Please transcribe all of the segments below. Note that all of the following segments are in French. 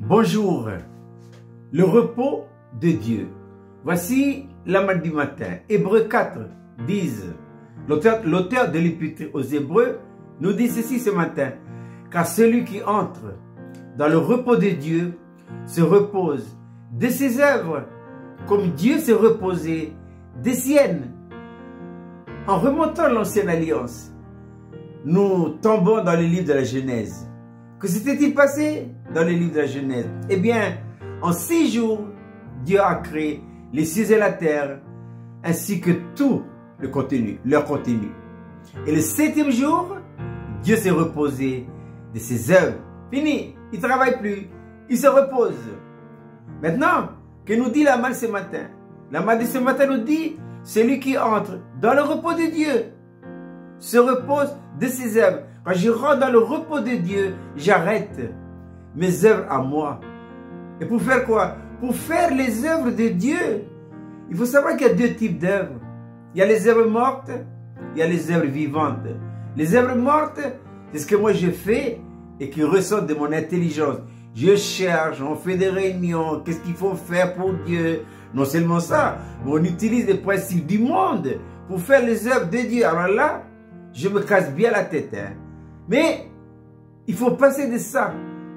Bonjour, le repos de Dieu. Voici la manne du matin. Hébreux 4 disent, l'auteur de l'Épître aux Hébreux nous dit ceci ce matin, car celui qui entre dans le repos de Dieu se repose de ses œuvres, comme Dieu s'est reposé des siennes. En remontant l'ancienne alliance, nous tombons dans le livre de la Genèse. Que s'était-il passé dans le livre de la Genèse? Eh bien, en 6 jours, Dieu a créé les cieux et la terre, ainsi que tout leur contenu. Et le 7e jour, Dieu s'est reposé de ses œuvres. Fini, il ne travaille plus, il se repose. Maintenant, que nous dit la manne ce matin? La manne de ce matin nous dit, celui qui entre dans le repos de Dieu se repose de ses œuvres. Quand je rentre dans le repos de Dieu, j'arrête mes œuvres à moi. Et pour faire quoi? Pour faire les œuvres de Dieu. Il faut savoir qu'il y a 2 types d'œuvres. Il y a les œuvres mortes, il y a les œuvres vivantes. Les œuvres mortes, c'est ce que moi je fais et qui ressort de mon intelligence. Je cherche, on fait des réunions, qu'est-ce qu'il faut faire pour Dieu? Non seulement ça, mais on utilise les principes du monde pour faire les œuvres de Dieu. Alors là, je me casse bien la tête. Mais il faut passer de ça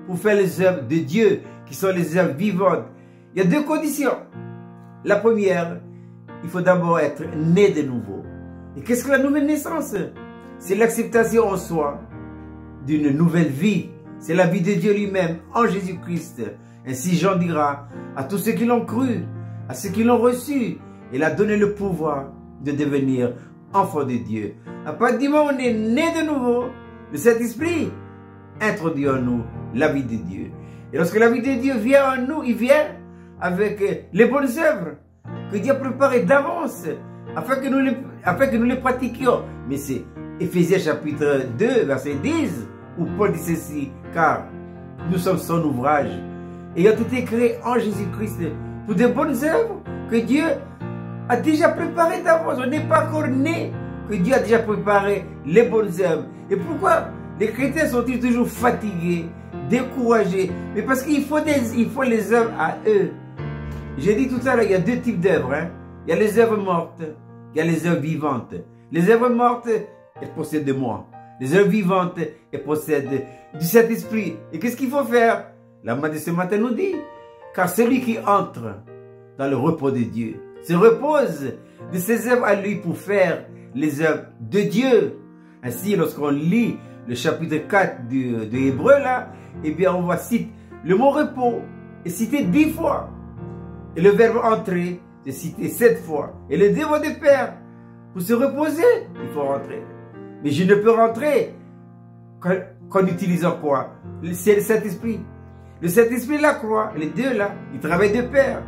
pour faire les œuvres de Dieu, qui sont les œuvres vivantes. Il y a 2 conditions. La première, il faut d'abord être né de nouveau. Et qu'est-ce que la nouvelle naissance? C'est l'acceptation en soi d'une nouvelle vie. C'est la vie de Dieu lui-même en Jésus-Christ. Ainsi Jean dira à tous ceux qui l'ont cru, à ceux qui l'ont reçu, il a donné le pouvoir de devenir enfant de Dieu. À partir du moment où on est né de nouveau, le Saint-Esprit introduit en nous la vie de Dieu. Et lorsque la vie de Dieu vient en nous, il vient avec les bonnes œuvres que Dieu a préparées d'avance afin que nous les pratiquions. Mais c'est Éphésiens chapitre 2, verset 10, où Paul dit ceci, car nous sommes son ouvrage, ayant été créés en Jésus-Christ pour de bonnes œuvres que Dieu a déjà préparées d'avance. On n'est pas encore né, que Dieu a déjà préparé les bonnes œuvres. Et pourquoi les chrétiens sont-ils toujours fatigués, découragés? Mais parce qu'il faut les œuvres à eux. J'ai dit tout à l'heure, il y a 2 types d'œuvres. Il y a les œuvres mortes, il y a les œuvres vivantes. Les œuvres mortes, elles possèdent de moi. Les œuvres vivantes, elles possèdent du Saint-Esprit. Et qu'est-ce qu'il faut faire? La manne de ce matin nous dit, car celui qui entre dans le repos de Dieu se repose de ses œuvres à lui pour faire les œuvres de Dieu. Ainsi, lorsqu'on lit le chapitre 4 de Hébreux, là, eh bien, on va citer le mot repos est cité 10 fois. Et le verbe entrer est cité 7 fois. Et le devoir de père, pour se reposer, il faut rentrer. Mais je ne peux rentrer qu'en utilisant quoi? C'est le Saint-Esprit. Le Saint-Esprit, la croix, les deux là, ils travaillent de pair.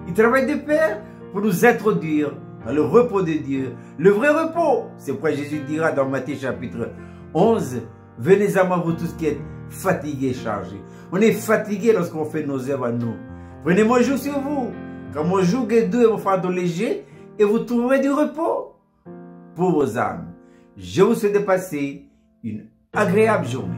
Ils travaillent de pair pour nous introduire dans le repos de Dieu. Le vrai repos, c'est pourquoi Jésus dira dans Matthieu chapitre 11, venez à moi vous tous qui êtes fatigués et chargés. On est fatigué lorsqu'on fait nos œuvres à nous. Prenez mon joug sur vous, car mon joug est doux et mon fardeau léger, et vous trouverez du repos pour vos âmes. Je vous souhaite de passer une agréable journée.